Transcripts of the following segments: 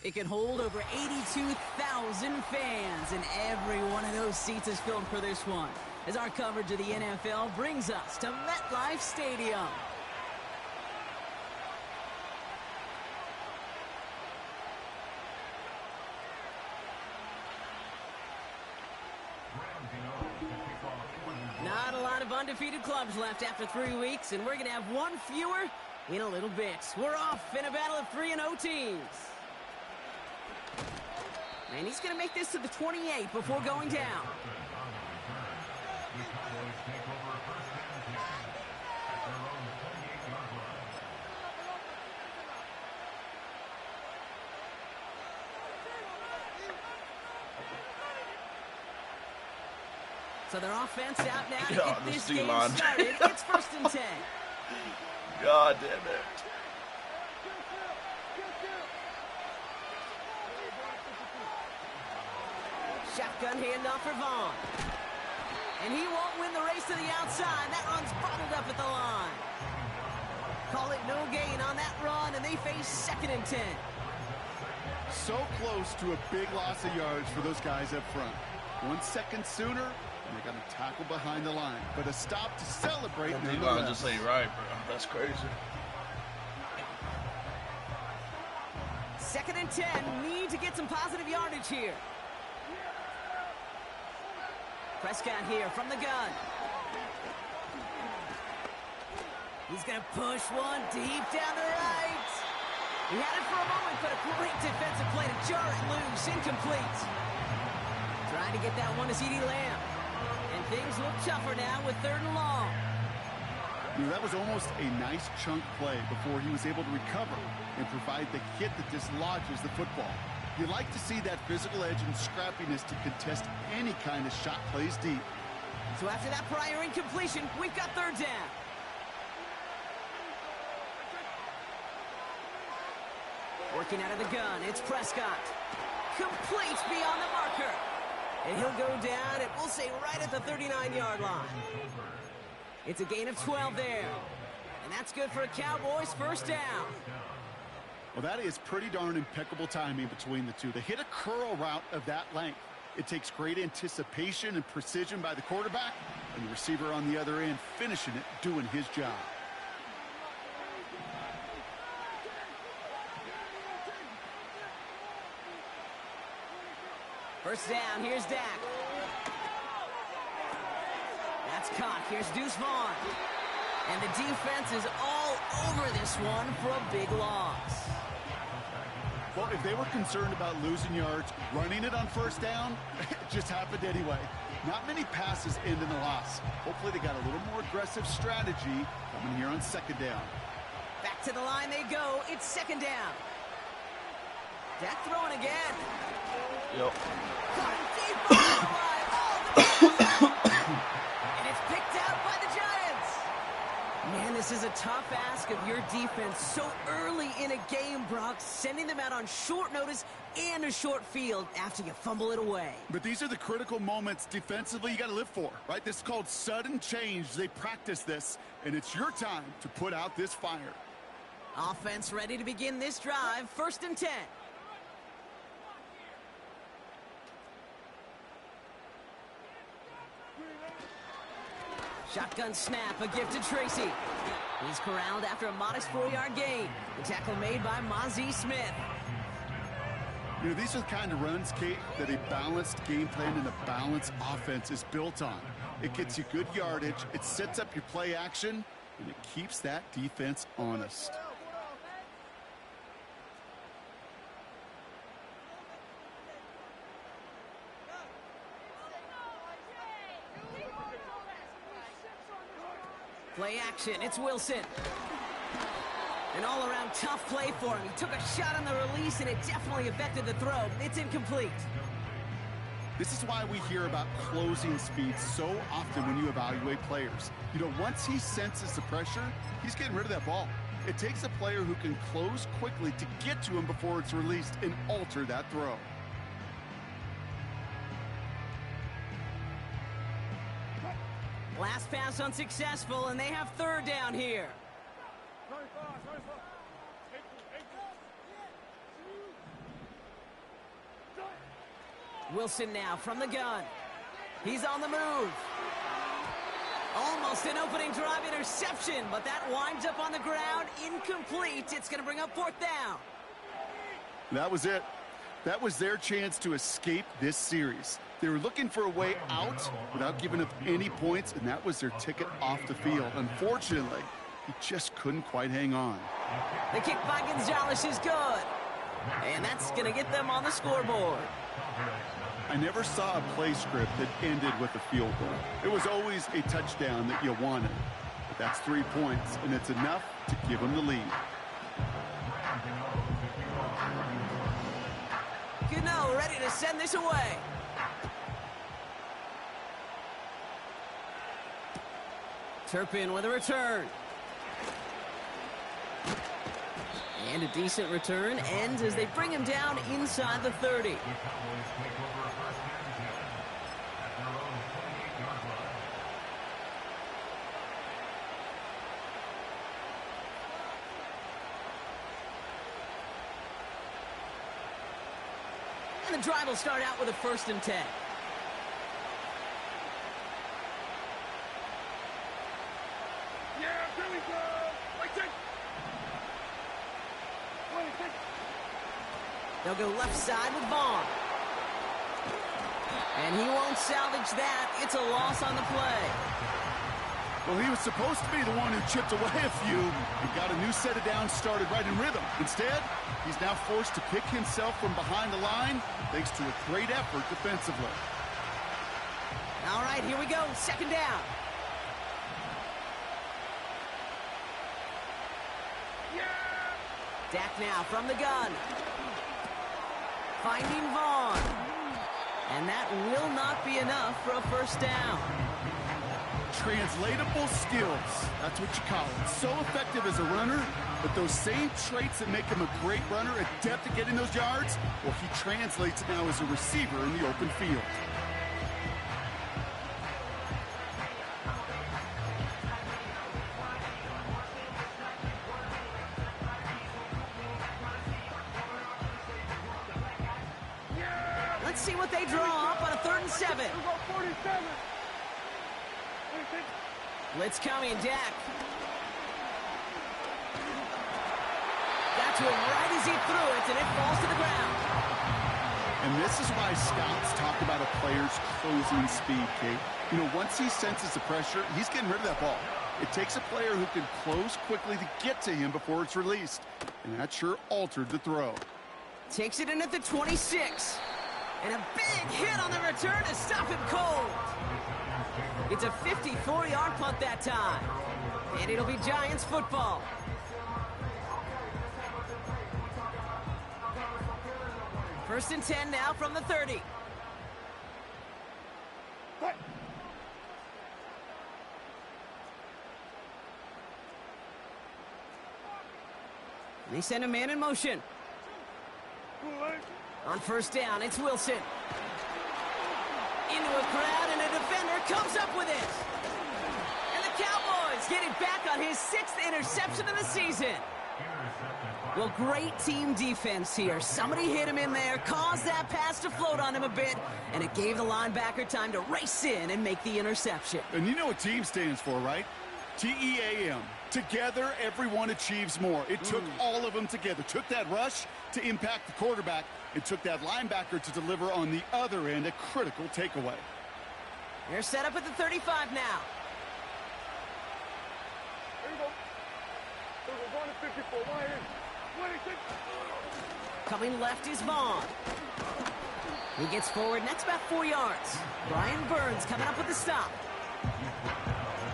It can hold over 82,000 fans, and every one of those seats is filled for this one, as our coverage of the NFL brings us to MetLife Stadium. Not a lot of undefeated clubs left after 3 weeks, and we're going to have one fewer in a little bit. We're off in a battle of 3-0 teams. And he's going to make this to the 28 before going down. So their offense out now to get this game started. It's 1st and 10. God damn it. Shotgun handoff for Vaughn. And he won't win the race to the outside. That run's bottled up at the line. Call it no gain on that run, and they face 2nd and 10. So close to a big loss of yards for those guys up front. 1 second sooner, and they got a tackle behind the line. But a stop to celebrate. That line just ain't right, bro. That's crazy. 2nd and 10. Need to get some positive yardage here. Prescott here from the gun. He's going to push one deep down the right. He had it for a moment, but a great defensive play to jar it loose. Incomplete. Trying to get that one to CeeDee Lamb. And things look tougher now with 3rd and long. You know, that was almost a nice chunk play before he was able to recover and provide the hit that dislodges the football. You like to see that physical edge and scrappiness to contest any kind of shot plays deep. So after that prior incompletion, we've got 3rd down. Working out of the gun, it's Prescott. Complete beyond the marker. And he'll go down, and we'll say right at the 39-yard line. It's a gain of 12 there. And that's good for a Cowboys 1st down. Well, that is pretty darn impeccable timing between the two. They hit a curl route of that length. It takes great anticipation and precision by the quarterback, and the receiver on the other end finishing it, doing his job. First down, here's Dak. That's caught. Here's Deuce Vaughn. And the defense is all over this one for a big loss. Well, if they were concerned about losing yards, running it on 1st down, it just happened anyway. Not many passes end in a loss. Hopefully they got a little more aggressive strategy coming here on 2nd down. Back to the line they go. It's 2nd down. Dak throwing again. Yep. Deep on the line. Oh, and it's picked out by the Giants. Man, this is a tough ask of your defense so early in a game, Brock, sending them out on short notice and a short field after you fumble it away. But these are the critical moments defensively you got to live for, right? This is called sudden change. They practice this, and it's your time to put out this fire. Offense ready to begin this drive. 1st and 10. Shotgun snap, a gift to Tracy. He's corralled after a modest 4-yard gain. The tackle made by Mozzie Smith. You know, these are the kind of runs, Kate, that a balanced game plan and a balanced offense is built on. It gets you good yardage, it sets up your play action, and it keeps that defense honest. Play action, it's Wilson. An all-around tough play for him. He took a shot on the release, and it definitely affected the throw. It's incomplete. This is why we hear about closing speed so often when you evaluate players. You know, once he senses the pressure, he's getting rid of that ball. It takes a player who can close quickly to get to him before it's released and alter that throw. Last pass unsuccessful, and they have 3rd down here. Wilson now from the gun. He's on the move. Almost an opening drive interception, but that winds up on the ground. Incomplete. It's going to bring up 4th down. That was it. That was their chance to escape this series. They were looking for a way out without giving up any points, and that was their ticket off the field. Unfortunately, he just couldn't quite hang on. The kick by Gonzalez is good. And that's going to get them on the scoreboard. I never saw a play script that ended with a field goal. It was always a touchdown that you wanted. But that's 3 points, and it's enough to give them the lead. Gano ready to send this away. Turpin with a return. And a decent return ends as they bring him down inside the 30. And the drive will start out with a 1st and 10. They'll go left side with Vaughn. And he won't salvage that. It's a loss on the play. Well, he was supposed to be the one who chipped away a few and got a new set of downs started right in rhythm. Instead, he's now forced to pick himself from behind the line thanks to a great effort defensively. All right, here we go. 2nd down. Dak now from the gun. Finding Vaughn. And that will not be enough for a 1st down. Translatable skills. That's what you call it. So effective as a runner, but those same traits that make him a great runner, adept at getting those yards, well, he translates it now as a receiver in the open field. Let's see what they draw up on a 3rd and 7. Blitz coming, Dak. Got to him right as he threw it, and it falls to the ground. And this is why scouts talk about a player's closing speed, Kate. You know, once he senses the pressure, he's getting rid of that ball. It takes a player who can close quickly to get to him before it's released. And that sure altered the throw. Takes it in at the 26. And a big hit on the return to stop him cold. It's a 54-yard punt that time. And it'll be Giants football. First and 10 now from the 30. They send a man in motion. On 1st down, it's Wilson. Into a crowd, and a defender comes up with it. And the Cowboys get it back on his 6th interception of the season. Well, great team defense here. Somebody hit him in there, caused that pass to float on him a bit, and it gave the linebacker time to race in and make the interception. And you know what team stands for, right? T-E-A-M. Together, everyone achieves more. It took all of them together. Took that rush to impact the quarterback. It took that linebacker to deliver on the other end, a critical takeaway. They're set up at the 35 now. There you go. There you go. Going to 54. Wide in. 26. Coming left is Vaughn. He gets forward, and that's about 4 yards. Brian Burns coming up with the stop.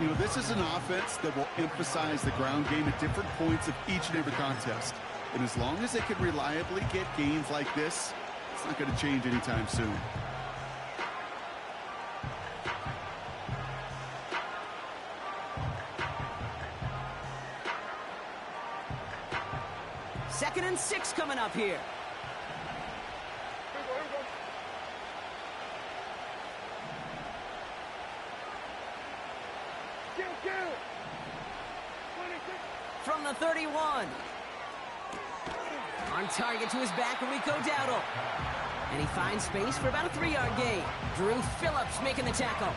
You know, this is an offense that will emphasize the ground game at different points of each and every contest. And as long as they can reliably get gains like this, it's not going to change anytime soon. Second and 6 coming up here. From the 31. On target to his back, Rico Dowdle. And he finds space for about a 3-yard gain. Drew Phillips making the tackle.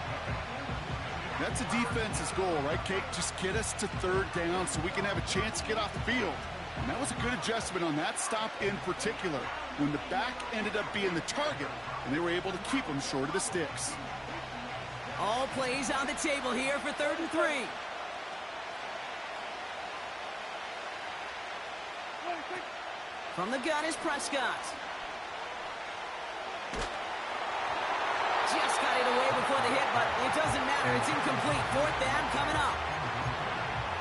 That's a defense's goal, right, Kate? Just get us to 3rd down so we can have a chance to get off the field. And that was a good adjustment on that stop in particular, when the back ended up being the target, and they were able to keep him short of the sticks. All plays on the table here for 3rd and 3. From the gun is Prescott. Just got it away before the hit, but it doesn't matter. It's incomplete. 4th down coming up.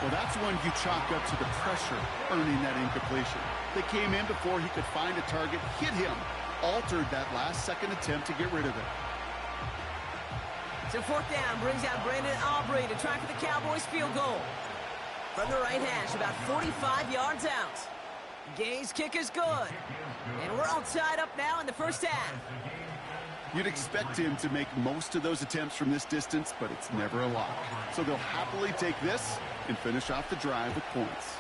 Well, that's when you chalk up to the pressure earning that incompletion. They came in before he could find a target, hit him, altered that last-second attempt to get rid of it. So 4th down brings out Brandon Aubrey to try for the Cowboys field goal. From the right hash, about 45 yards out. Gay's kick is good. And we're all tied up now in the first half. You'd expect him to make most of those attempts from this distance, but it's never a lock. So they'll happily take this and finish off the drive with points.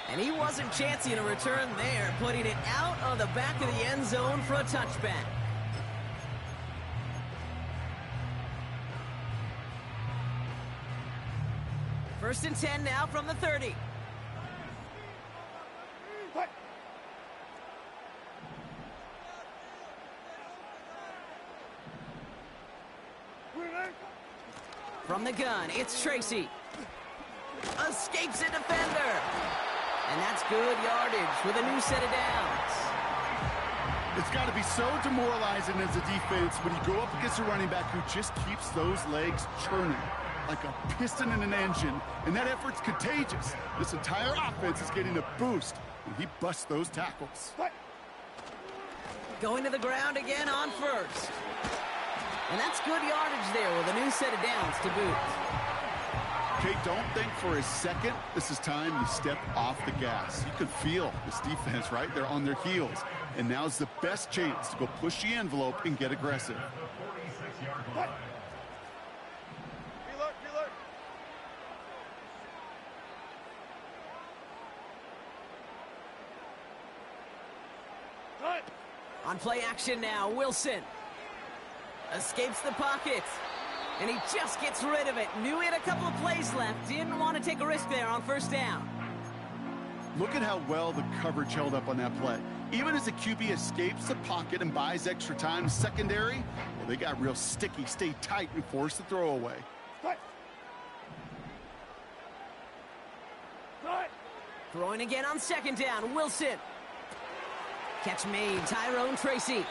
And he wasn't chancing a return there, putting it out of the back of the end zone for a touchback. First and 10 now from the 30. From the gun, it's Tracy. Escapes a defender. And that's good yardage with a new set of downs. It's got to be so demoralizing as a defense when you go up against a running back who just keeps those legs churning like a piston in an engine, and that effort's contagious. This entire offense is getting a boost when he busts those tackles. Going to the ground again on 1st. And that's good yardage there with a new set of downs to boot. Kate, don't think for a second this is time you step off the gas. You can feel this defense right there on their heels. And now's the best chance to go push the envelope and get aggressive. On play action now, Wilson. Escapes the pocket. And he just gets rid of it. Knew he had a couple of plays left. Didn't want to take a risk there on 1st down. Look at how well the coverage held up on that play. Even as the QB escapes the pocket and buys extra time secondary, well, they got real sticky, stay tight, and force the throw away. Throwing again on 2nd down, Wilson. Catch made, Tyrone Tracy.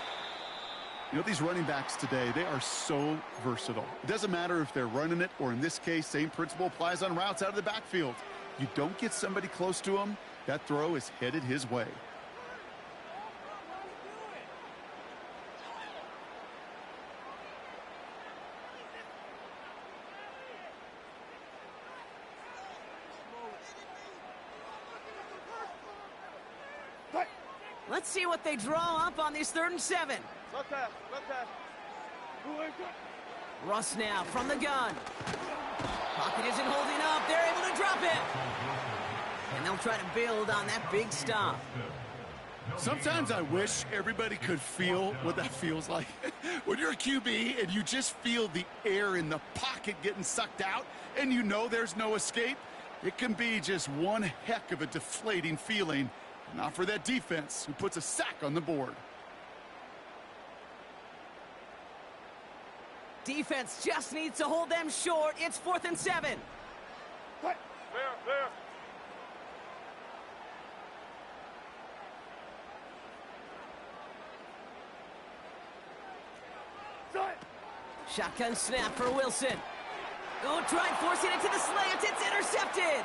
You know, these running backs today, they are so versatile. It doesn't matter if they're running it, or in this case, same principle applies on routes out of the backfield. You don't get somebody close to him, that throw is headed his way. Let's see what they draw up on this 3rd and 7. Left pass. Russ now from the gun. Pocket isn't holding up. They're able to drop it. And they'll try to build on that big stop. Sometimes I wish everybody could feel what that feels like. When you're a QB and you just feel the air in the pocket getting sucked out and you know there's no escape, it can be just one heck of a deflating feeling. Not for that defense who puts a sack on the board. Defense just needs to hold them short. It's 4th and 7. Fair. Shotgun snap for Wilson. Oh, try forcing it to the slant. It's intercepted.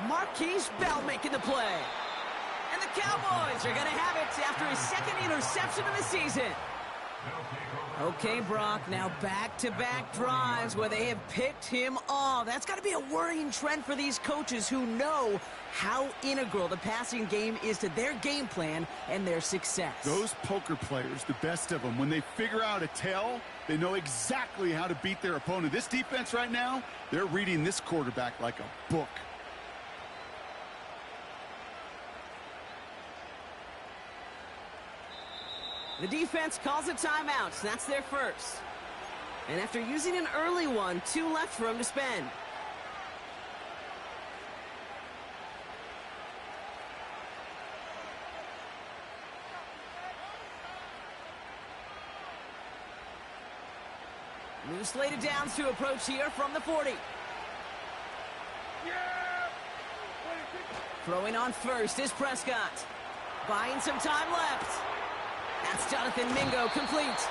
Marquise Bell making the play. And the Cowboys are going to have it after his 2nd interception of the season. Okay, Brock, now back-to-back drives where they have picked him off. That's got to be a worrying trend for these coaches who know how integral the passing game is to their game plan and their success. Those poker players, the best of them, when they figure out a tell, they know exactly how to beat their opponent. This defense right now, they're reading this quarterback like a book. The defense calls a timeout, so that's their first. And after using an early one, 2 left for him to spend. New slated downs to approach here from the 40. Throwing on first is Prescott. Buying some time left. That's Jonathan Mingo complete.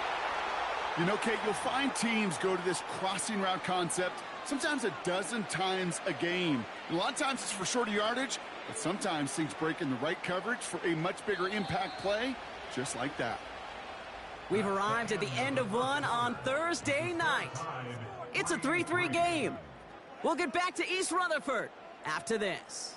You know, Kate, you'll find teams go to this crossing route concept sometimes a dozen times a game. And a lot of times it's for shorter yardage, but sometimes things break in the right coverage for a much bigger impact play, just like that. We've arrived at the end of one on Thursday night. It's a 3-3 game. We'll get back to East Rutherford after this.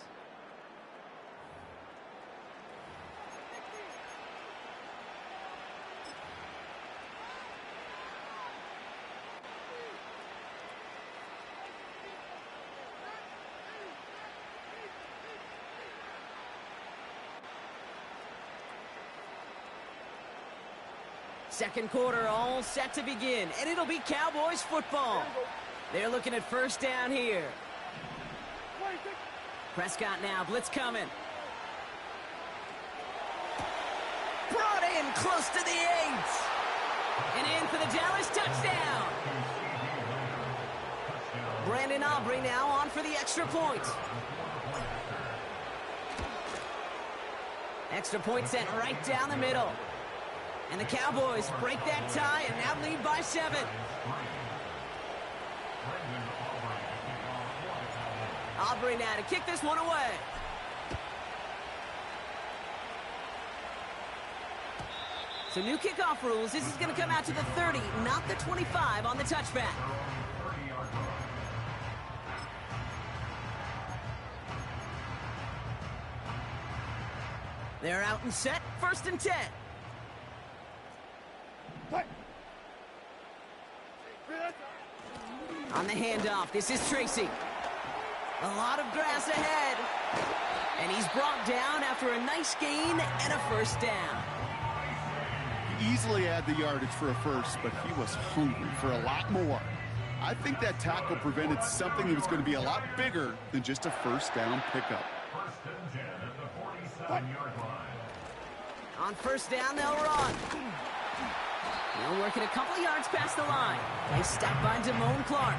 Second quarter all set to begin, and it'll be Cowboys football. They're looking at first down here. Prescott now, blitz coming. Brought in close to the 8. And in for the Dallas touchdown. Brandon Aubrey now on for the extra point. Extra point sent right down the middle. And the Cowboys break that tie and now lead by 7. Aubrey now to kick this one away. So new kickoff rules. This is going to come out to the 30, not the 25 on the touchback. They're out and set. First and 10. On the handoff, this is Tracy. A lot of grass ahead. And he's brought down after a nice gain and a first down. He easily had the yardage for a first, but he was hungry for a lot more. I think that tackle prevented something that was going to be a lot bigger than just a first down pickup. On first down, they'll run. They'll work it a couple yards past the line. They stop by Damone Clark.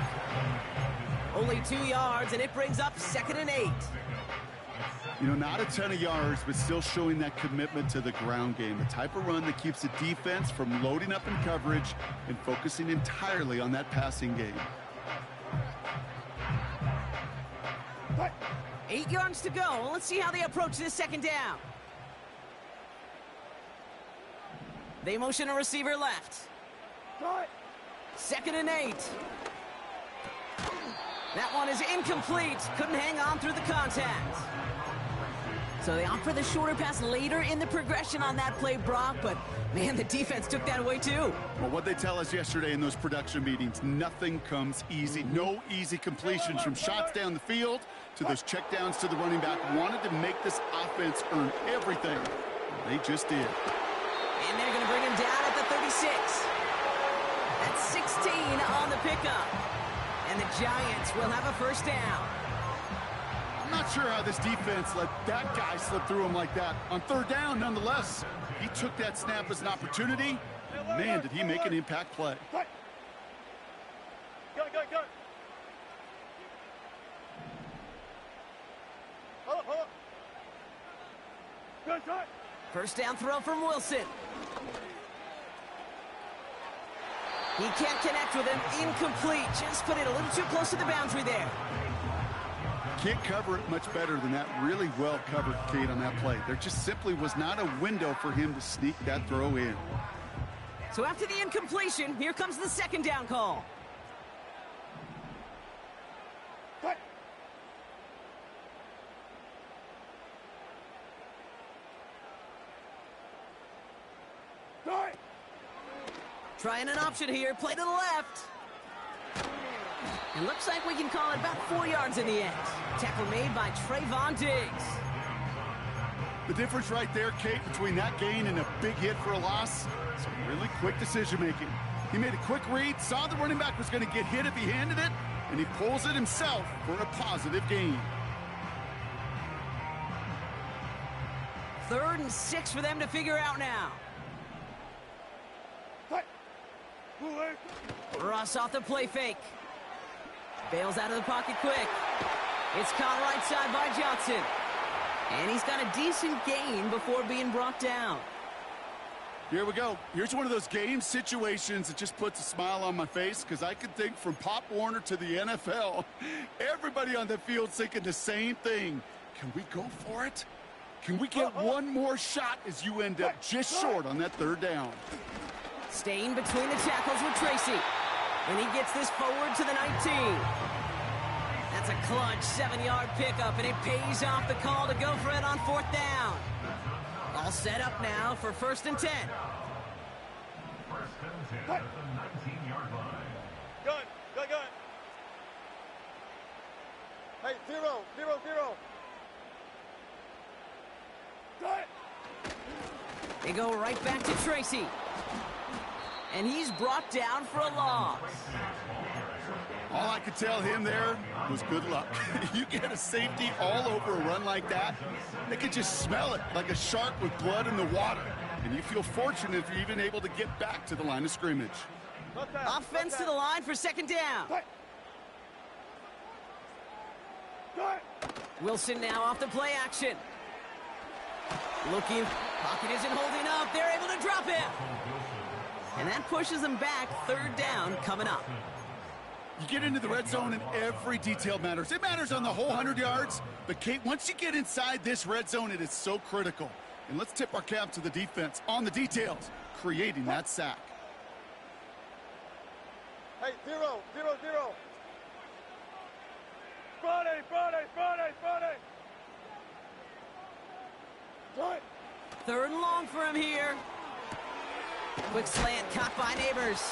Only 2 yards, and it brings up 2nd and 8. You know, not a ton of yards, but still showing that commitment to the ground game. The type of run that keeps the defense from loading up in coverage and focusing entirely on that passing game. 8 yards to go. Well, let's see how they approach this second down. They motion a receiver left. 2nd and 8. That one is incomplete. Couldn't hang on through the contact. So they opt for the shorter pass later in the progression on that play, Brock, but man, the defense took that away too. Well, what they tell us yesterday in those production meetings, nothing comes easy. No easy completions from shots down the field to those checkdowns to the running back. Wanted to make this offense earn everything. They just did. And they're going to bring him down at the 36. That's 16 on the pickup. And the Giants will have a first down. I'm not sure how this defense let that guy slip through him like that. On third down, nonetheless, he took that snap as an opportunity. Man, did he make an impact play. First down throw from Wilson. He can't connect with him. Incomplete. Just put it a little too close to the boundary there. Can't cover it much better than that. Really well covered, Kate, on that play. There just simply was not a window for him to sneak that throw in. So after the incompletion, here comes the second down call. Trying an option here, play to the left. It looks like we can call it about 4 yards in the end. Tackle made by Trayvon Diggs. The difference right there, Kate, between that gain and a big hit for a loss, some really quick decision-making. He made a quick read, saw the running back was going to get hit if he handed it, and he pulls it himself for a positive gain. 3rd and 6 for them to figure out now. Ross off the play fake. Bails out of the pocket quick. It's caught right side by Johnson. And he's got a decent gain before being brought down. Here we go. Here's one of those game situations that just puts a smile on my face, because I can think from Pop Warner to the NFL, everybody on the field thinking the same thing. Can we go for it? Can we get one more shot as you end up just short on that 3rd down? Staying between the tackles with Tracy. And he gets this forward to the 19. That's a clutch 7-yard pickup, and it pays off the call to go for it on 4th down. All set up now for 1st and 10. 1st and 10 at the 19-yard line. Gun. Hey, 0. Gun. They go right back to Tracy. And he's brought down for a loss. All I could tell him there was good luck. You get a safety all over a run like that, they could just smell it like a shark with blood in the water. And you feel fortunate if you're even able to get back to the line of scrimmage. Offense to the line for 2nd down. Wilson now off the play action. Looking, pocket isn't holding up. They're able to drop him. And that pushes them back. 3rd down coming up. You get into the red zone and every detail matters. It matters on the whole 100 yards. But, Kate, once you get inside this red zone, it is so critical. And let's tip our cap to the defense on the details, creating that sack. Hey, 0. Friday. Gun. 3rd and long for him here. Quick slant caught by Neighbors.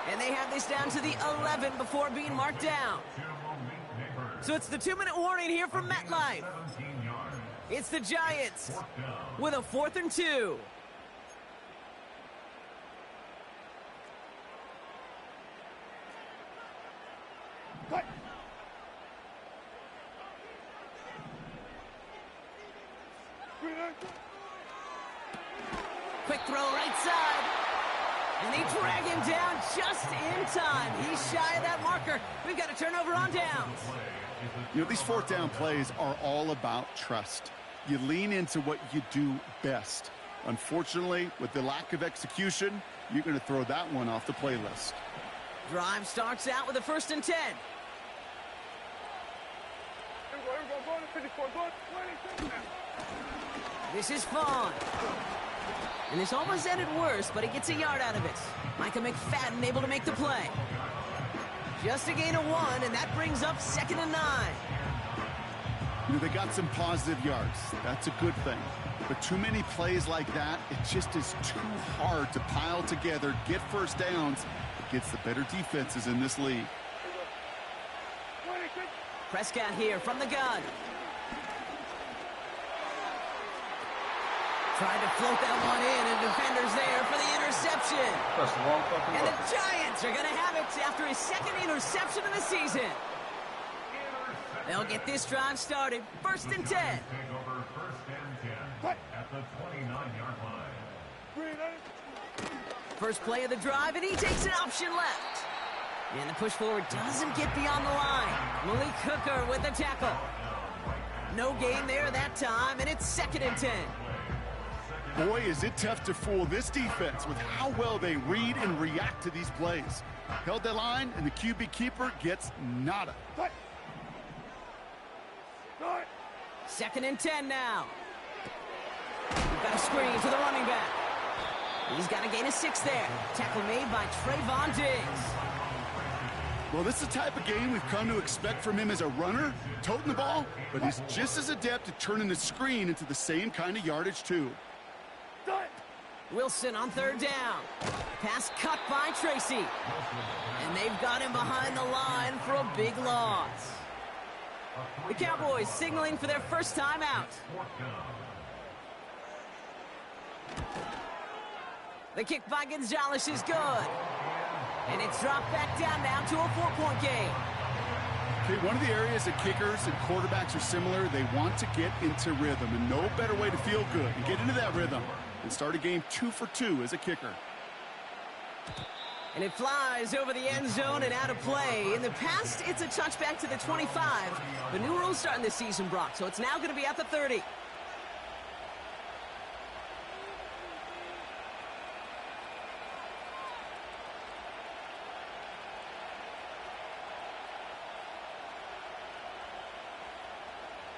And they have this down to the 11 before being marked down. So it's the 2-minute warning here from MetLife. It's the Giants with a 4th and 2. Quick throw right side. And they drag him down just in time. He's shy of that marker. We've got a turnover on downs. You know, these 4th down plays are all about trust. You lean into what you do best. Unfortunately, with the lack of execution, you're going to throw that one off the playlist. Drive starts out with a 1st and 10. This is Fawn. And this almost ended worse, but he gets a yard out of it. Micah McFadden able to make the play. Just a gain of 1, and that brings up 2nd and 9. You know, they got some positive yards. That's a good thing. But too many plays like that, it just is too hard to pile together, get 1st downs against the better defenses in this league. Prescott here from the gun. Tried to float that one in, and defenders there for the interception. That's the wrong fucking And button. the Giants are going to have it after his 2nd interception of the season. They'll get this drive started. 1st and 10. Take over 1st and 10 at the 29-yard line. First play of the drive, and he takes an option left. And the push forward doesn't get beyond the line. Malik Hooker with the tackle. No gain there that time, and it's 2nd and 10. Boy, is it tough to fool this defense with how well they read and react to these plays. Held that line, and the QB keeper gets nada. 2nd and 10 now. We've got a screen to the running back. He's got a gain of 6 there. Tackle made by Trayvon Diggs. Well, this is the type of game we've come to expect from him as a runner, toting the ball, but he's just as adept at turning the screen into the same kind of yardage, too. Wilson on 3rd down. Pass cut by Tracy. And they've got him behind the line for a big loss. The Cowboys signaling for their first time out. The kick by Gonzalez is good. And it's dropped back down now to a 4-point game. Okay, one of the areas that kickers and quarterbacks are similar, they want to get into rhythm, and no better way to feel good and get into that rhythm and start a game 2 for 2 as a kicker. And it flies over the end zone and out of play. In the past, it's a touchback to the 25. The new rules starting this season, Brock, so it's now going to be at the 30.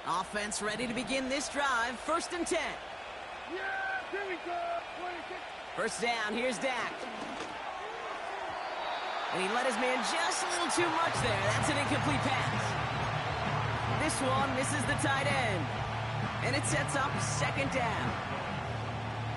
Offense ready to begin this drive. 1st and 10. Yeah, here we go. 26. First down, here's Dak. And he let his man just a little too much there. That's an incomplete pass. This one misses the tight end. And it sets up 2nd down.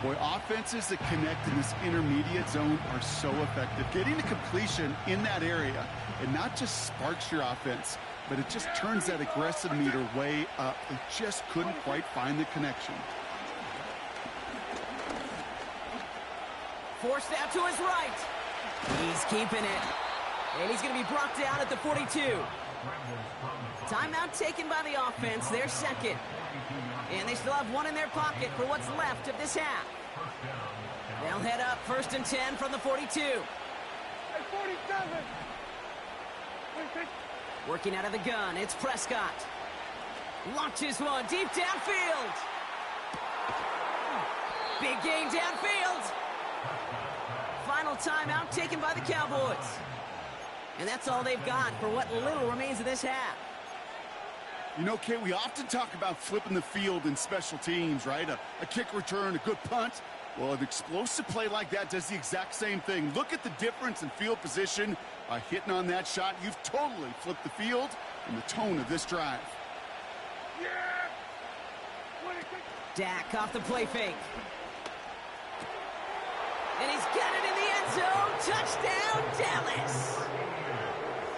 Boy, offenses that connect in this intermediate zone are so effective. Getting a completion in that area, it not just sparks your offense, but it just turns that aggressive meter way up. They just couldn't quite find the connection. Forced out to his right. He's keeping it. And he's going to be brought down at the 42. Timeout taken by the offense, their 2nd. And they still have one in their pocket for what's left of this half. They'll head up 1st and 10 from the 42. Hey, 47. 26. Working out of the gun, it's Prescott. Launches one deep downfield. Big gain downfield. Final timeout taken by the Cowboys. And that's all they've got for what little remains of this half. You know, Kate, we often talk about flipping the field in special teams, right? A kick return, a good punt. Well, an explosive play like that does the exact same thing. Look at the difference in field position. By hitting on that shot, you've totally flipped the field and the tone of this drive. Yeah. 26. Dak off the play fake. And he's got it in the end zone. Touchdown, Dallas.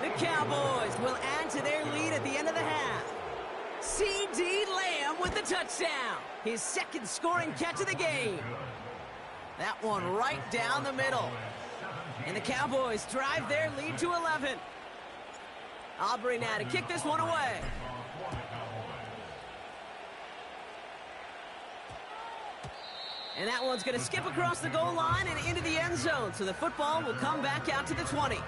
The Cowboys will add to their lead at the end of the half. C.D. Lamb with the touchdown. His 2nd scoring catch of the game. That one right down the middle. And the Cowboys drive their lead to 11. Aubrey now to kick this one away. And that one's going to skip across the goal line and into the end zone. So the football will come back out to the 20.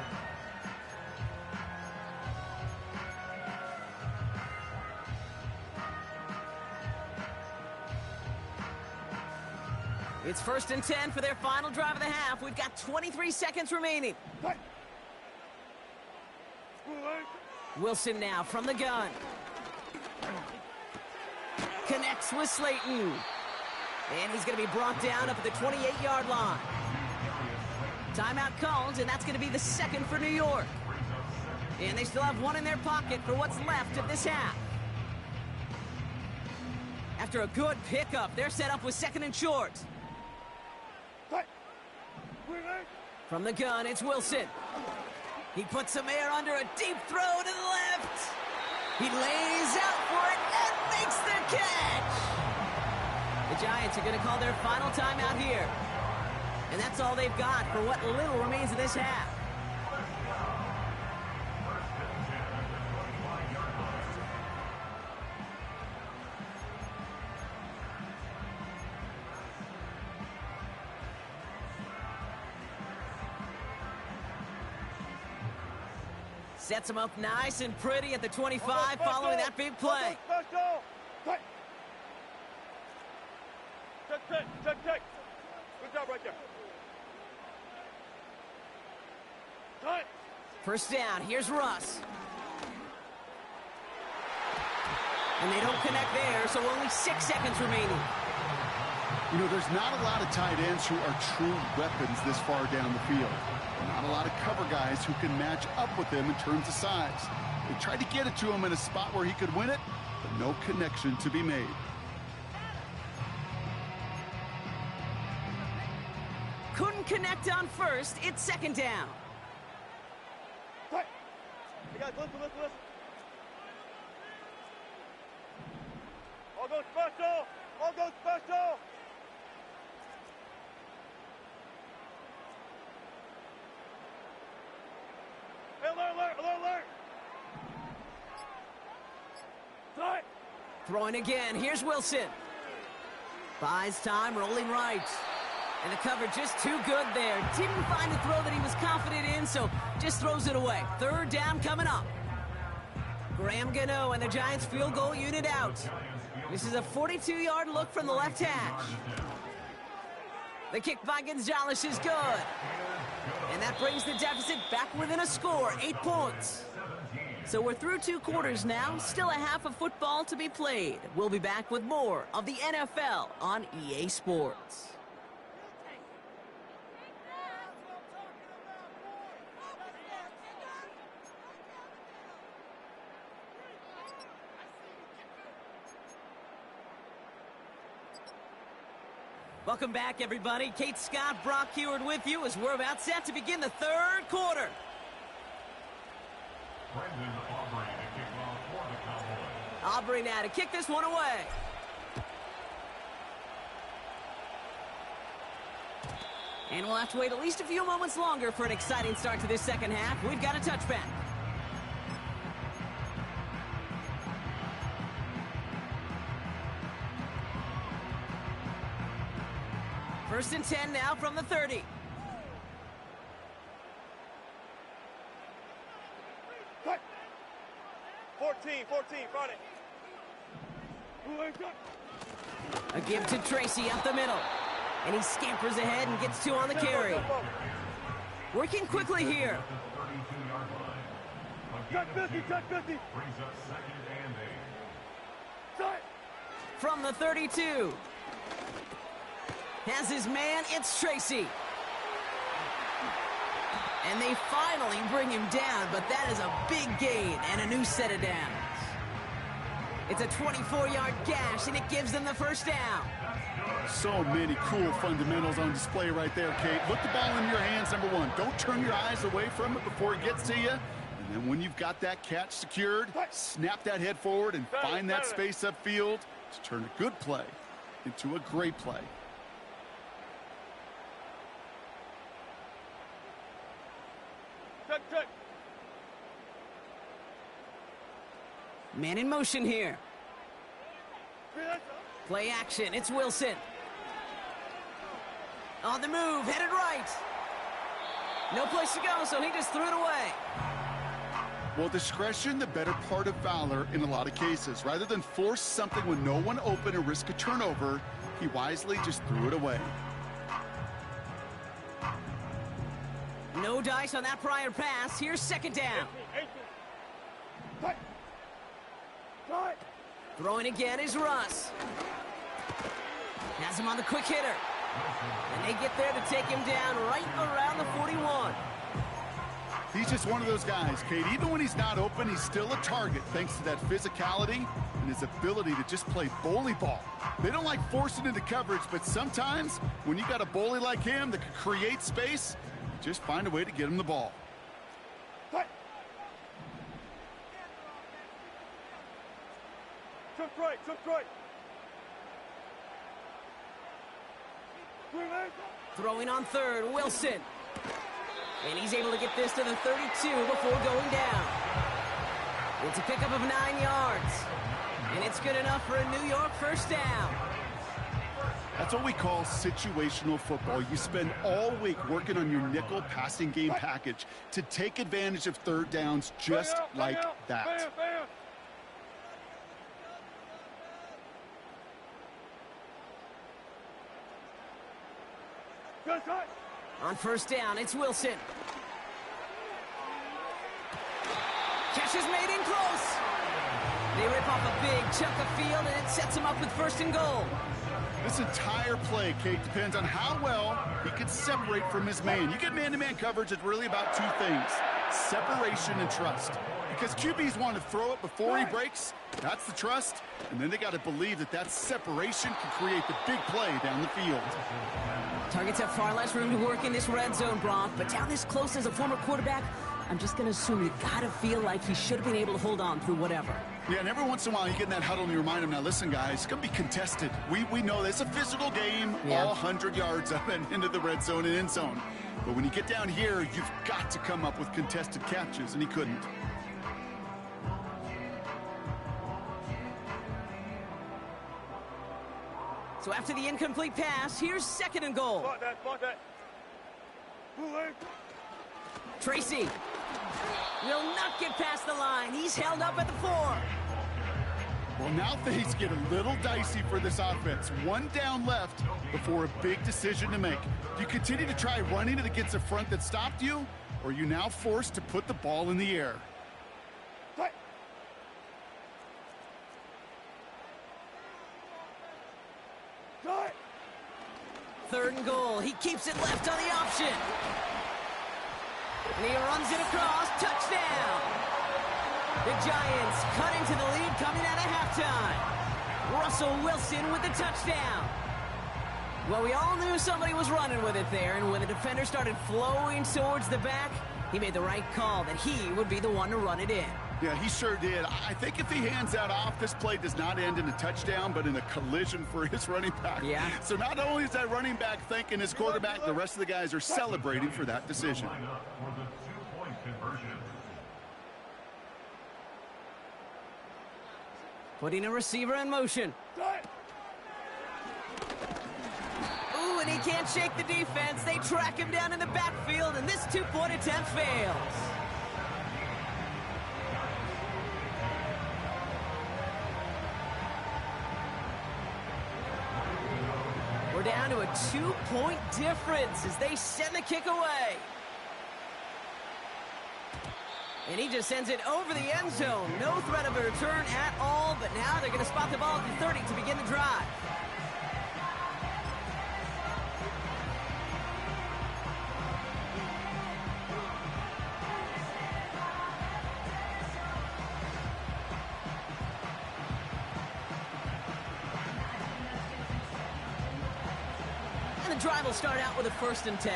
It's 1st and 10 for their final drive of the half. We've got 23 seconds remaining. Wilson now from the gun. Connects with Slayton. And he's going to be brought down up at the 28-yard line. Timeout called, and that's going to be the 2nd for New York. And they still have one in their pocket for what's left of this half. After a good pickup, they're set up with 2nd and short. From the gun, it's Wilson. He puts some air under a deep throw to the left. He lays out for it and makes the catch. The Giants are going to call their final timeout here. And that's all they've got for what little remains of this half. Sets him up nice and pretty at the 25 following that big play. Special. Check. Good job right there. Cut. First down, here's Russ. And they don't connect there, so only 6 seconds remaining. You know, there's not a lot of tight ends who are true weapons this far down the field. Not a lot of cover guys who can match up with him in terms of size. They tried to get it to him in a spot where he could win it, but no connection to be made. Couldn't connect on first. It's 2nd down. Hey guys, listen. All go special. Throwing again. Here's Wilson. Buys time, rolling right. And the cover just too good there. Didn't find a throw that he was confident in, so just throws it away. Third down coming up. Graham Gano and the Giants field goal unit out. This is a 42-yard look from the left hash. The kick by Gonzalez is good. And that brings the deficit back within a score, 8 points. So we're through 2 quarters now, still a half of football to be played. We'll be back with more of the NFL on EA Sports. Welcome back, everybody. Kate Scott, Brock Heward with you as we're about set to begin the 3rd quarter. Brendan Aubrey to kick off for the Cowboys. Aubrey now to kick this one away. And we'll have to wait at least a few moments longer for an exciting start to this second half. We've got a touchback. First and 10 now from the 30. Cut. 14, front it. A give to Tracy up the middle. And he scampers ahead and gets 2 on the carry. Working quickly here. Cut 50. Brings up 2nd and 8. From the 32. Has his man, it's Tracy. And they finally bring him down, but that is a big gain and a new set of downs. It's a 24-yard gash, and it gives them the first down. So many cool fundamentals on display right there, Kate. Look the ball in your hands, number 1. Don't turn your eyes away from it before it gets to you. And then when you've got that catch secured, snap that head forward and find that space upfield to turn a good play into a great play. Check. Man in motion here. Play action, it's Wilson. On the move, headed right. No place to go, so he just threw it away. Well, discretion, the better part of valor in a lot of cases. Rather than force something with no one open and risk a turnover, he wisely just threw it away. No dice on that prior pass. Here's second down. 18. Cut. Throwing again is Russ. Has him on the quick hitter. And they get there to take him down right around the 41. He's just one of those guys, Kate. Even when he's not open, he's still a target thanks to that physicality and his ability to just play bully ball. They don't like forcing into coverage, but sometimes when you got a bully like him that can create space, just find a way to get him the ball. Cut. Jump right. Throwing on third, Wilson. And he's able to get this to the 32 before going down. It's a pickup of 9 yards. And it's good enough for a New York first down. That's what we call situational football. You spend all week working on your nickel passing game package to take advantage of third downs just like that. On first down, it's Wilson. Catch is made in close. They rip off a big chunk of field, and it sets him up with first and goal. This entire play, Kate, depends on how well he can separate from his man. You get man-to-man coverage, it's really about 2 things: separation and trust. Because QBs want to throw it before he breaks. That's the trust. And then they got to believe that that separation can create the big play down the field. Targets have far less room to work in this red zone, Brock. But down this close as a former quarterback, I'm just going to assume you got to feel like he should have been able to hold on through whatever. Yeah, and every once in a while you get in that huddle and you remind him, now listen, guys, it's going to be contested. We know it's a physical game, all 100 yards up and into the red zone and end zone. But when you get down here, you've got to come up with contested catches, and he couldn't. So after the incomplete pass, here's 2nd and goal. Spot that. Blue leg. Tracy will not get past the line. He's held up at the 4. Well, now things get a little dicey for this offense. 1 down left before a big decision to make. Do you continue to try running it against a front that stopped you, or are you now forced to put the ball in the air? Cut. 3rd and goal. He keeps it left on the option. And he runs it across. Touchdown. The Giants cut into the lead coming out of halftime. Russell Wilson with the touchdown. Well, we all knew somebody was running with it there, and when the defender started flowing towards the back, he made the right call that he would be the one to run it in. Yeah, he sure did. I think if he hands that off, this play does not end in a touchdown, but in a collision for his running back. Yeah. So not only is that running back thanking his quarterback, the rest of the guys are celebrating for that decision. Line up for the 2-point conversion. Putting a receiver in motion. Ooh, and he can't shake the defense. They track him down in the backfield, and this 2-point attempt fails. We're down to a 2-point difference as they send the kick away. And he just sends it over the end zone. No threat of a return at all, but now they're going to spot the ball at the 30 to begin the drive. And the drive will start out with a 1st and 10.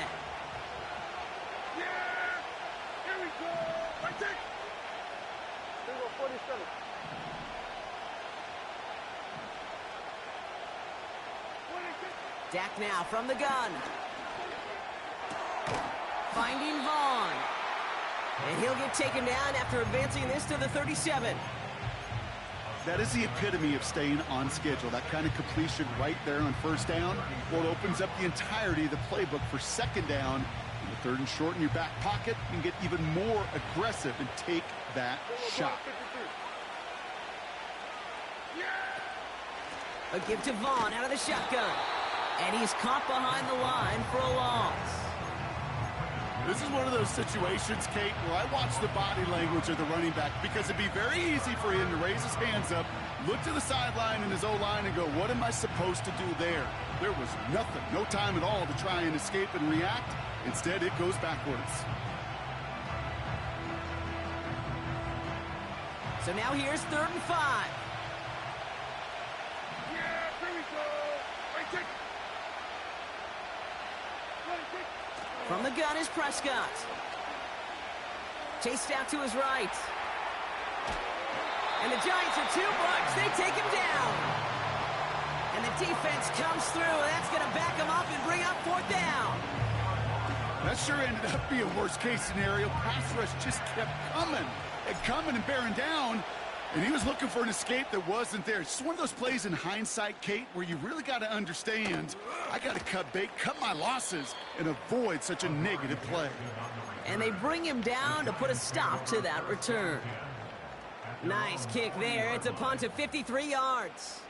Yeah! Here we go! Right there! Here we go, 47. Dak now from the gun. Finding Vaughn. And he'll get taken down after advancing this to the 37. That is the epitome of staying on schedule. That kind of completion right there on 1st down. Well, it opens up the entirety of the playbook for 2nd down. In the 3rd and short in your back pocket, you can get even more aggressive and take that shot. A give to Vaughn out of the shotgun. And he's caught behind the line for a loss. This is one of those situations, Kate, where I watch the body language of the running back because it'd be very easy for him to raise his hands up, look to the sideline in his O-line and go, what am I supposed to do there? There was nothing, no time at all to try and escape and react. Instead, it goes backwards. So now here's 3rd and 5. Yeah, here we go! Right there! From the gun is Prescott. Chased out to his right. And the Giants are too much. They take him down. And the defense comes through. That's going to back him up and bring up 4th down. That sure ended up being a worst-case scenario. Pass rush just kept coming and bearing down. And he was looking for an escape that wasn't there. It's just one of those plays in hindsight, Kate, where you really got to understand, I got to cut bait, cut my losses, and avoid such a negative play. And they bring him down to put a stop to that return. Nice kick there. It's a punt of 53 yards.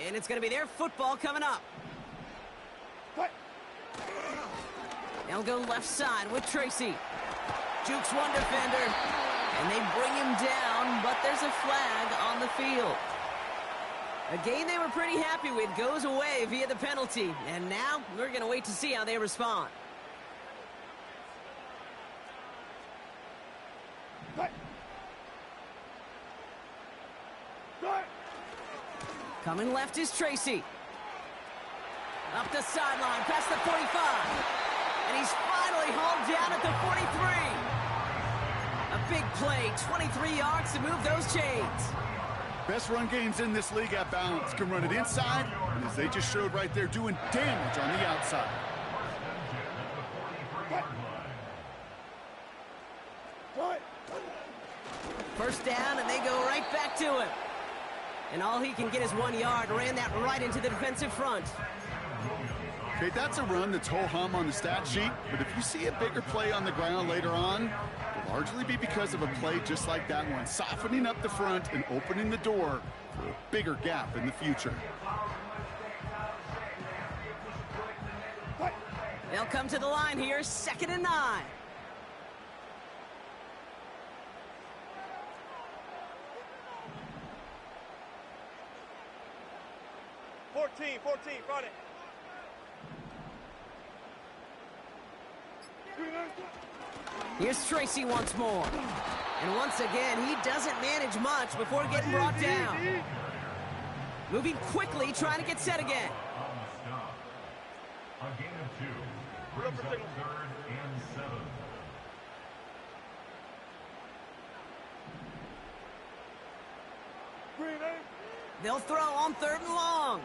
And it's going to be their football coming up. They'll go left side with Tracy. Jukes one defender. And they bring him down, but there's a flag on the field. A game they were pretty happy with goes away via the penalty. And now we're going to wait to see how they respond. Coming left is Tracy. Up the sideline, past the 45. And he's finally hauled down at the 43. A big play, 23 yards to move those chains. Best run games in this league at balance. Can run it inside, and as they just showed right there, doing damage on the outside. First down, and they go right back to him. And all he can get is 1 yard. Ran that right into the defensive front. Okay, that's a run that's ho-hum on the stat sheet, but if you see a bigger play on the ground later on, it'll largely be because of a play just like that one, softening up the front and opening the door for a bigger gap in the future. They'll come to the line here, 2nd and 9. 14, run it. Here's Tracy once more. And once again, he doesn't manage much before getting brought down. Moving quickly, trying to get set again. On the stop. A gain of 2. Brings up 3rd and 7. They'll throw on 3rd and long.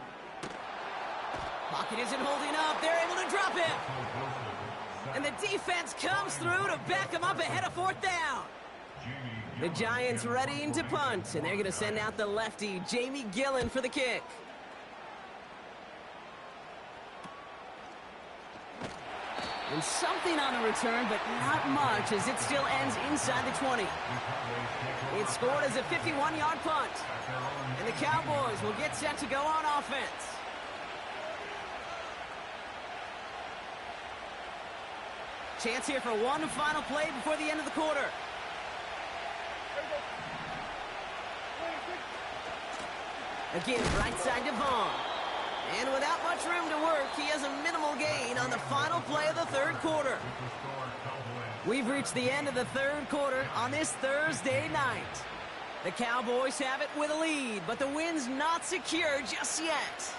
Pocket isn't holding up. They're able to drop it. And the defense comes through to back them up ahead of 4th down. The Giants readying to punt, and they're going to send out the lefty, Jamie Gillen, for the kick. And something on the return, but not much, as it still ends inside the 20. It's scored as a 51-yard punt. And the Cowboys will get set to go on offense. Chance here for one final play before the end of the quarter. Again, right side to Vaughn. And without much room to work, he has a minimal gain on the final play of the 3rd quarter. We've reached the end of the 3rd quarter on this Thursday night. The Cowboys have it with a lead, but the win's not secure just yet.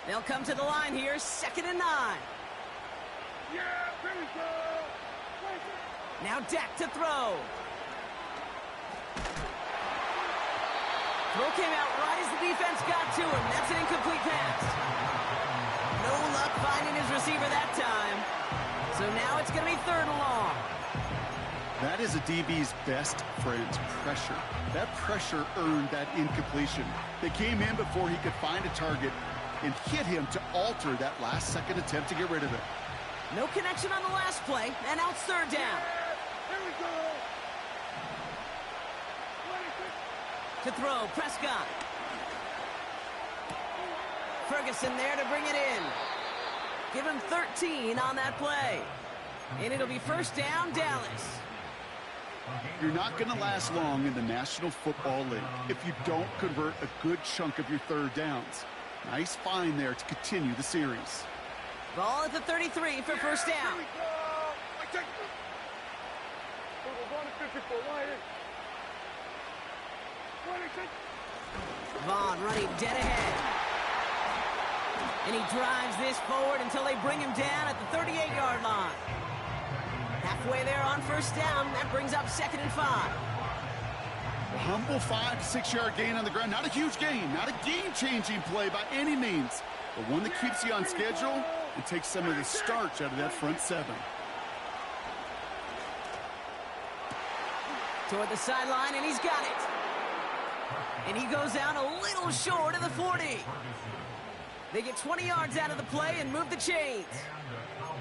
They'll come to the line here, 2nd and 9. Yeah, here we go. Now Dak to throw. Throw came out right as the defense got to him. That's an incomplete pass. No luck finding his receiver that time. So now it's going to be 3rd and long. That is a DB's best friend, pressure. That pressure earned that incompletion. They came in before he could find a target and hit him to alter that last-second attempt to get rid of it. No connection on the last play, and now it's 3rd down. Here we go. To throw, Prescott. Ferguson there to bring it in. Give him 13 on that play. And it'll be 1st down, Dallas. You're not going to last long in the National Football League if you don't convert a good chunk of your 3rd downs. Nice find there to continue the series. Ball at the 33 for 1st down. Here we go. I take it. We're going to 54. Wide. Vaughn running dead ahead. And he drives this forward until they bring him down at the 38-yard line. Halfway there on 1st down. That brings up 2nd and 5. A humble 5 to 6 yard gain on the ground. Not a huge gain, not a game-changing play by any means, but one that keeps you on schedule and takes some of the starch out of that front 7. Toward the sideline, and he's got it. And he goes down a little short of the 40. They get 20 yards out of the play and move the chains.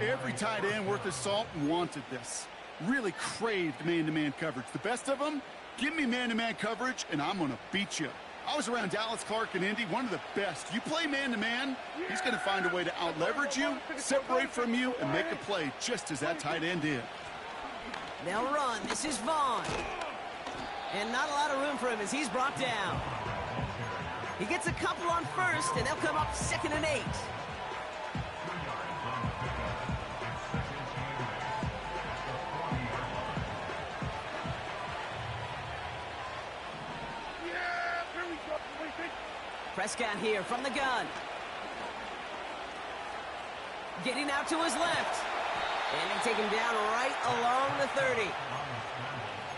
Every tight end worth his salt wanted this. Really craved man-to-man coverage. The best of them, give me man-to-man coverage, and I'm going to beat you. I was around Dallas Clark and Indy, one of the best. You play man-to-man, he's going to find a way to out-leverage you, separate from you, and make a play just as that tight end did. They'll run. This is Vaughn. And not a lot of room for him as he's brought down. He gets a couple on 1st, and they'll come up 2nd and 8. Prescott here from the gun. Getting out to his left. And they take him down right along the 30.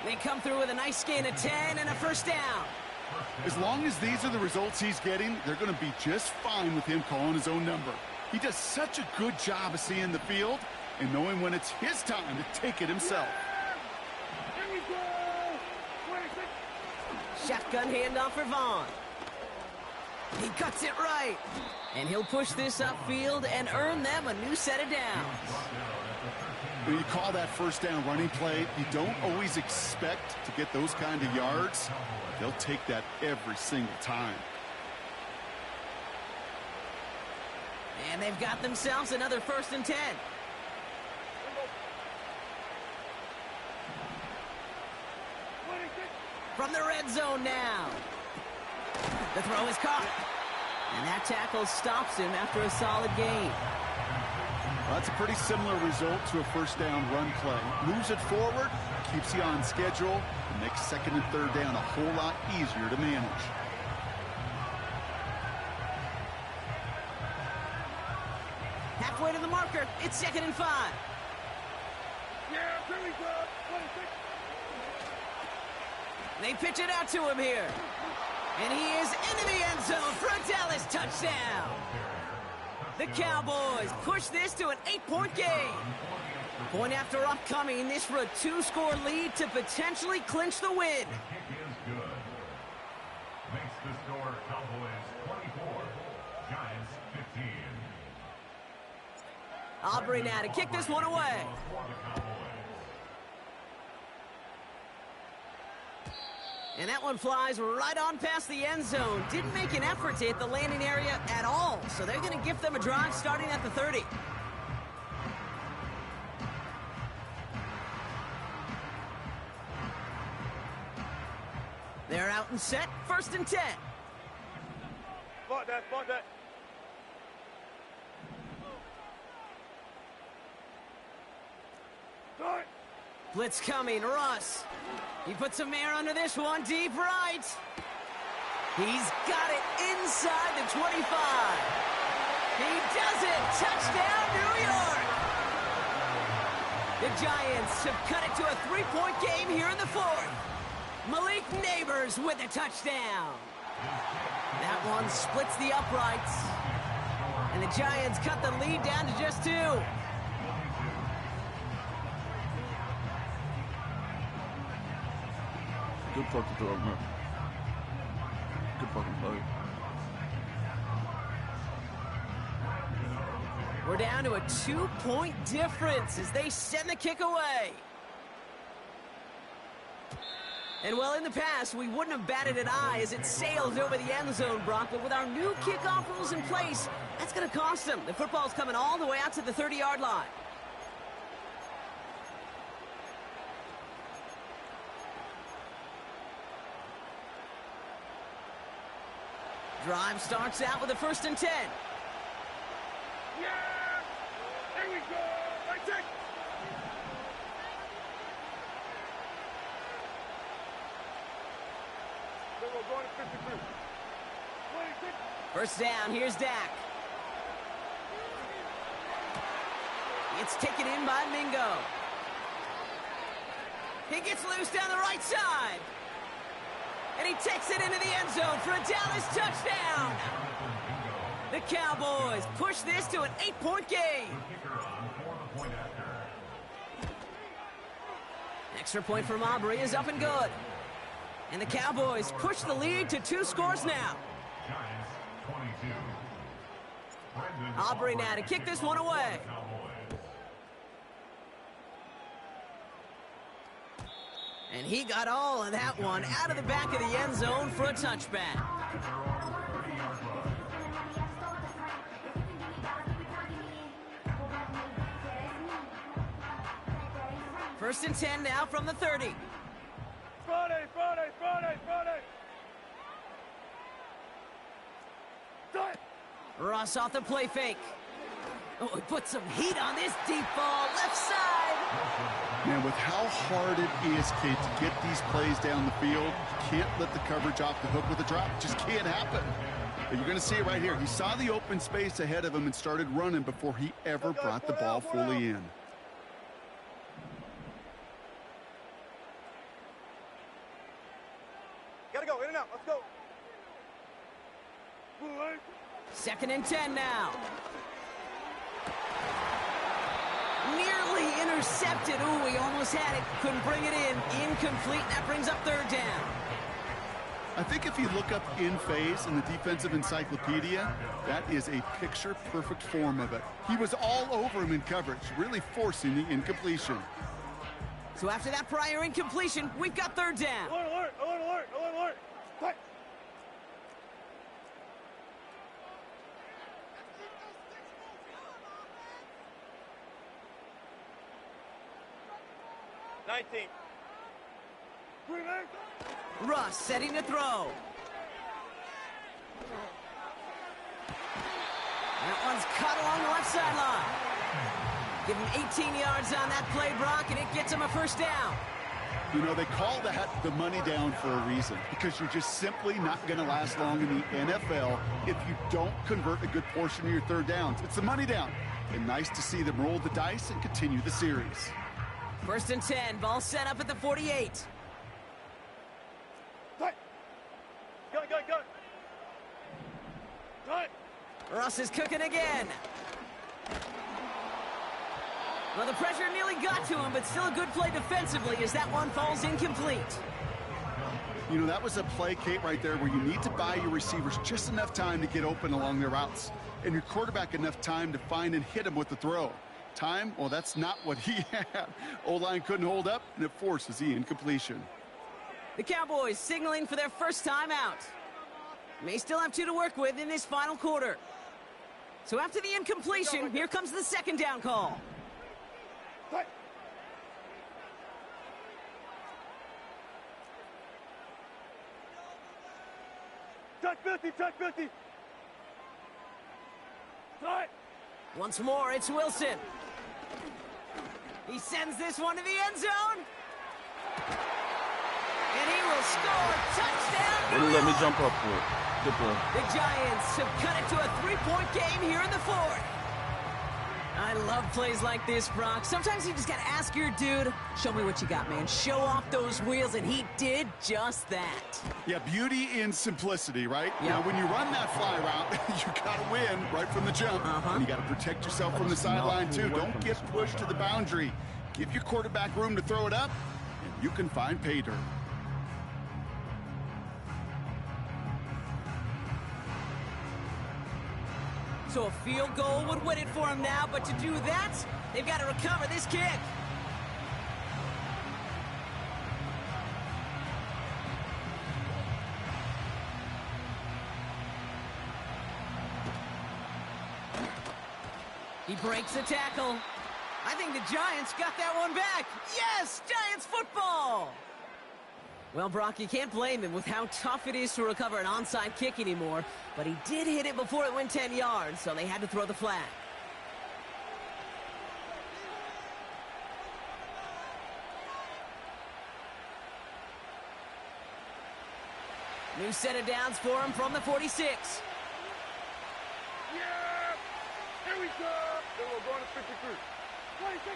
They come through with a nice gain of 10 and a first down. As long as these are the results he's getting, they're going to be just fine with him calling his own number. He does such a good job of seeing the field and knowing when it's his time to take it himself. Here we go! 26. Shotgun handoff for Vaughn. He cuts it right. And he'll push this upfield and earn them a new set of downs. When you call that first down running play, you don't always expect to get those kind of yards. They'll take that every single time. And they've got themselves another 1st and 10. From the red zone now. The throw is caught. And that tackle stops him after a solid gain. Well, that's a pretty similar result to a first down run play. Moves it forward, keeps you on schedule, and makes 2nd and 3rd down a whole lot easier to manage. Halfway to the marker. It's 2nd and 5. Yeah, here we go! 26. They pitch it out to him here. And he is into the end zone for a Dallas touchdown. The Cowboys push this to an 8-point game. Point after upcoming, this for a 2-score lead to potentially clinch the win. The kick is good. Makes the score Cowboys 24, Giants 15. Aubrey now to kick this one away. For the Cowboys. And that one flies right on past the end zone. Didn't make an effort to hit the landing area at all. So they're going to give them a drive starting at the 30. They're out and set. 1st and 10. Spot that, spot that. Start. Blitz coming. Russ. He puts some air under this one. Deep right. He's got it inside the 25. He does it. Touchdown, New York. The Giants have cut it to a 3-point game here in the 4th. Malik Neighbors with a touchdown. That one splits the uprights. And the Giants cut the lead down to just 2. Good fucking throw, man. Good fucking play. We're down to a 2-point difference as they send the kick away. And well, in the past, we wouldn't have batted an eye as it sails over the end zone, Brock. But with our new kickoff rules in place, that's going to cost them. The football's coming all the way out to the 30-yard line. Drive starts out with a 1st and 10. Yeah! Here we go! Right check! Then we're going to 53. 26. First down, here's Dak. It's taken in by Mingo. He gets loose down the right side. And he takes it into the end zone for a Dallas touchdown. The Cowboys push this to an 8-point game. Extra point from Aubrey is up and good. And the Cowboys push the lead to 2 scores now. Aubrey now to kick this one away. And he got all of that one out of the back of the end zone for a touchback. First and 10 now from the 30. Friday! Start! Russ off the play fake. Oh, he put some heat on this deep ball, left side. Man, with how hard it is, Kate, to get these plays down the field, you can't let the coverage off the hook with a drop. It just can't happen. But you're going to see it right here. He saw the open space ahead of him and started running before he ever brought the ball fully in. gotta go. In and out. Let's go. Second and 10 now. Nearly intercepted. Ooh, he almost had it. Couldn't bring it in. Incomplete. That brings up third down. I think if you look up in phase in the defensive encyclopedia, that is a picture-perfect form of it. He was all over him in coverage, really forcing the incompletion. So after that prior incompletion, we've got third down. Alert, alert, alert, alert, alert, alert. Cut. Russ setting to throw. That one's cut along the left sideline. Give him 18 yards on that play, Brock, and it gets him a first down. You know, they call that the money down for a reason, because you're just simply not going to last long in the NFL if you don't convert a good portion of your third downs. It's the money down. And nice to see them roll the dice and continue the series. First and 10, ball set up at the 48. Cut. Cut, cut, cut. Cut. Russ is cooking again. Well, the pressure nearly got to him, but still a good play defensively as that one falls incomplete. You know, that was a play, Kate, right there where you need to buy your receivers just enough time to get open along their routes, and your quarterback enough time to find and hit him with the throw. Time, well, that's not what he had. O-line couldn't hold up, and it forces the incompletion. The Cowboys signaling for their first time out. May still have 2 to work with in this final quarter. So after the incompletion, here comes the second down call. Cut. Touch 50, touch 50. Cut. Once more, it's Wilson. He sends this one to the end zone. And he will score. Touchdown. Wouldn't let me jump up for it. Good play. The Giants have cut it to a 3-point game here in the fourth. I love plays like this, Brock. Sometimes you just got to ask your dude, show me what you got, man. Show off those wheels, and he did just that. Yeah, beauty in simplicity, right? Yep. You know, when you run that fly route, you got to win right from the jump. And you got to protect yourself from the sideline, too. Don't get pushed to the boundary. Give your quarterback room to throw it up, and you can find pay dirt. So a field goal would win it for him now, but to do that, they've got to recover this kick. He breaks the tackle. I think the Giants got that one back. Yes, Giants football! Well, Brock, you can't blame him with how tough it is to recover an onside kick anymore, but he did hit it before it went 10 yards, so they had to throw the flag. New set of downs for him from the 46. Yeah! Here we go! Then we're going to 53. 26.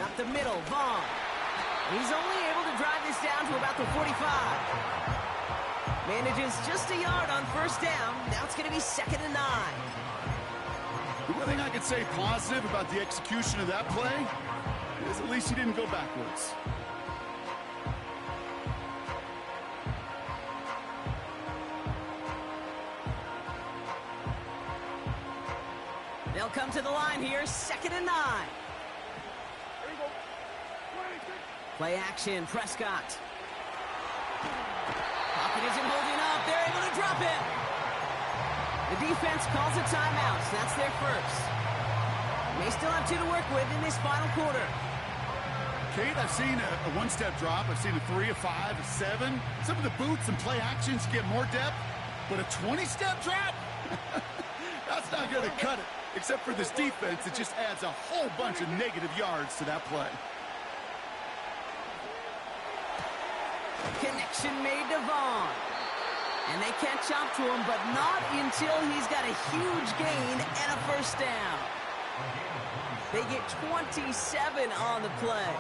Up the middle, Vaughn. He's only able to drive this down to about the 45. Manages just a yard on first down. Now it's going to be 2nd and 9. The one thing I could say positive about the execution of that play is at least he didn't go backwards. They'll come to the line here, 2nd and 9. Here we go. 26. Play action, Prescott. Pocket isn't holding up. They're able to drop him. The defense calls a timeout. So that's their first. May still have 2 to work with in this final quarter. Kate, I've seen a one-step drop. I've seen a 3, a 5, a 7. Some of the boots and play actions get more depth, but a 20-step drop? That's not going to cut it. Except for this defense, it just adds a whole bunch of negative yards to that play. Connection made to Vaughn. And they catch up to him, but not until he's got a huge gain and a first down. They get 27 on the play.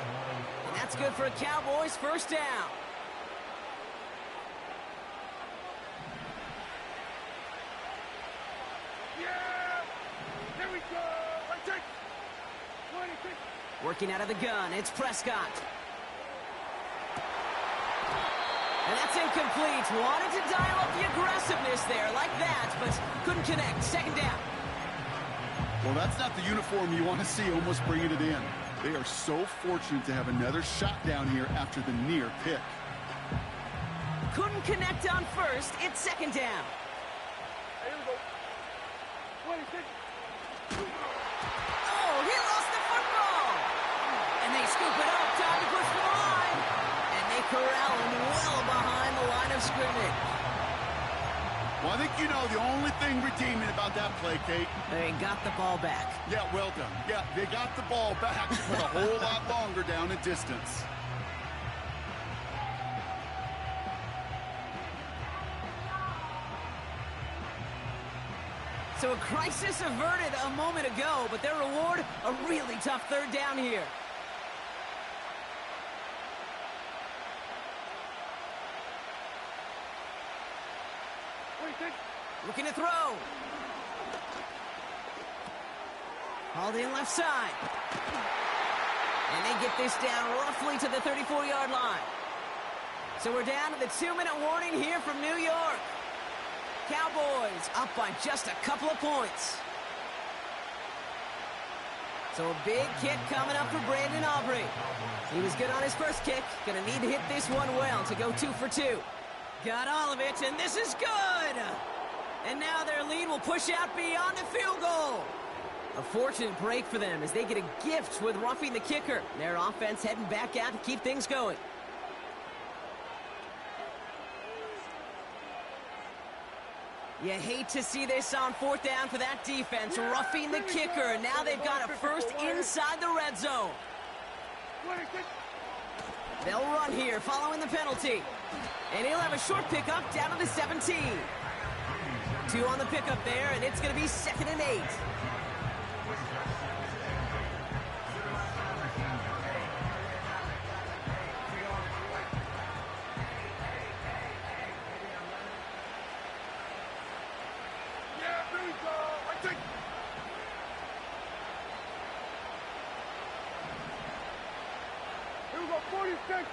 And that's good for a Cowboys first down. Working out of the gun, it's Prescott. And that's incomplete. Wanted to dial up the aggressiveness there like that, but couldn't connect. Second down. Well, that's not the uniform you want to see almost bringing it in. They are so fortunate to have another shot down here after the near pick. Couldn't connect on first. It's second down. Here we go. 26. Oh, he lost the football. And they scoop it up. Time to push for the line. And they corral him well behind the line of scrimmage. Well, I think you know the only thing redeeming about that play, Kate. They got the ball back. Yeah, well done. Yeah, they got the ball back, but a whole lot longer down in distance. So a crisis averted a moment ago, but their reward, a really tough third down here. Looking to throw. Hauled in left side. And they get this down roughly to the 34-yard line. So we're down to the 2-minute warning here from New York. Cowboys up by just a couple of points. So a big kick coming up for Brandon Aubrey. He was good on his first kick. Gonna need to hit this one well to go 2 for 2. Got all of it, and this is good! And now their lead will push out beyond the field goal. A fortunate break for them as they get a gift with roughing the kicker. Their offense heading back out to keep things going. You hate to see this on fourth down for that defense, roughing the kicker. Now they've got a first inside the red zone. They'll run here following the penalty. And he'll have a short pickup down to the 17. 2 on the pickup there, and it's going to be 2nd and 8. Here we go, 46.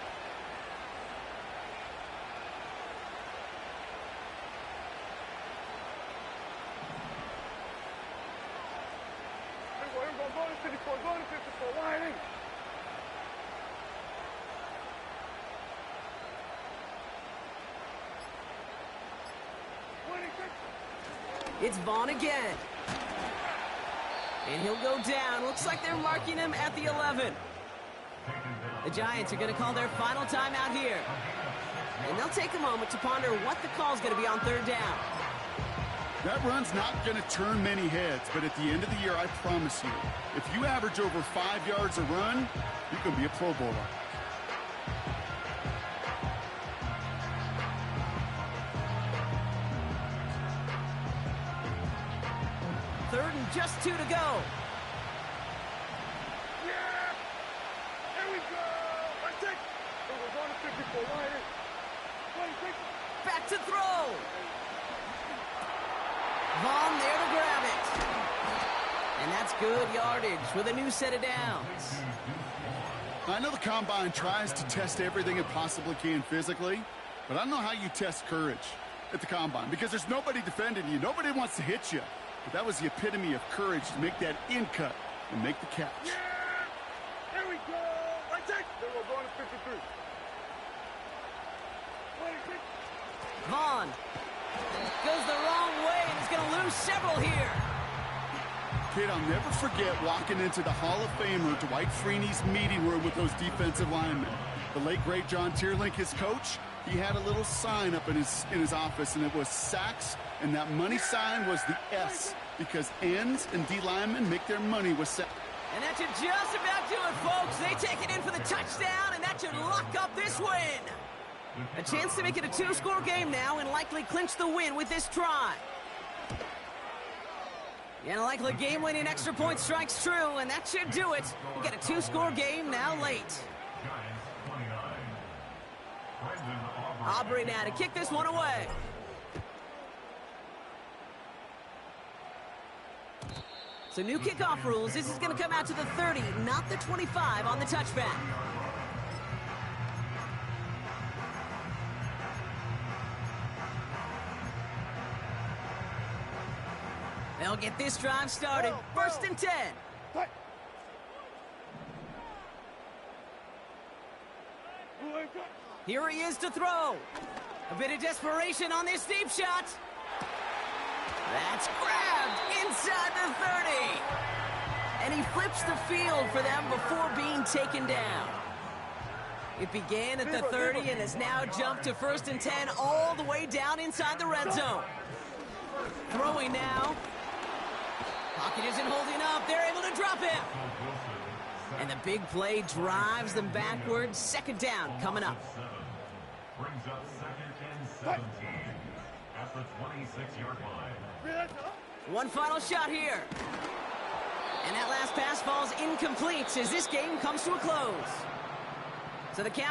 Here we go, go to 54, go to 54, line in. It's Vaughn again. And he'll go down. Looks like they're marking him at the 11. The Giants are going to call their final timeout here. And they'll take a moment to ponder what the call is going to be on third down. That run's not going to turn many heads, but at the end of the year, I promise you, if you average over 5 yards a run, you can be a Pro Bowler. Third and just 2 to go. Yeah! Here we go! Let's take. Here we go, going to 54, line in. 26. Back to throw. Vaughn there to grab it. And that's good yardage with a new set of downs. I know the Combine tries to test everything it possibly can physically, but I don't know how you test courage at the Combine because there's nobody defending you. Nobody wants to hit you. But that was the epitome of courage to make that in cut and make the catch. Yeah! Here we go! Let's take. Here we go, going to 53. 26. Vaughn goes the wrong way and is going to lose several here. Kid, I'll never forget walking into the Hall of Famer Dwight Freeney's meeting room with those defensive linemen. The late, great John Tierlink, his coach, he had a little sign up in his office, and it was sacks, and that money sign was the S, because ends and D linemen make their money with sacks. And that should just about do it, folks. They take it in for the touchdown, and that should lock up this win. A chance to make it a 2-score game now and likely clinch the win with this try. And a likely game-winning extra point strikes true, and that should do it. We get a 2-score game now late. Aubrey now to kick this one away. So new kickoff rules. This is going to come out to the 30, not the 25 on the touchback. They'll get this drive started. First and 10. Here he is to throw. A bit of desperation on this deep shot. That's grabbed inside the 30. And he flips the field for them before being taken down. It began at the 30 and has now jumped to first and 10 all the way down inside the red zone. Throwing now. Pocket isn't holding up. They're able to drop him. And the big play drives them backwards. Second down coming up. Brings up second and 17 at the 26-yard line. One final shot here. And that last pass falls incomplete as this game comes to a close. So the Cowboys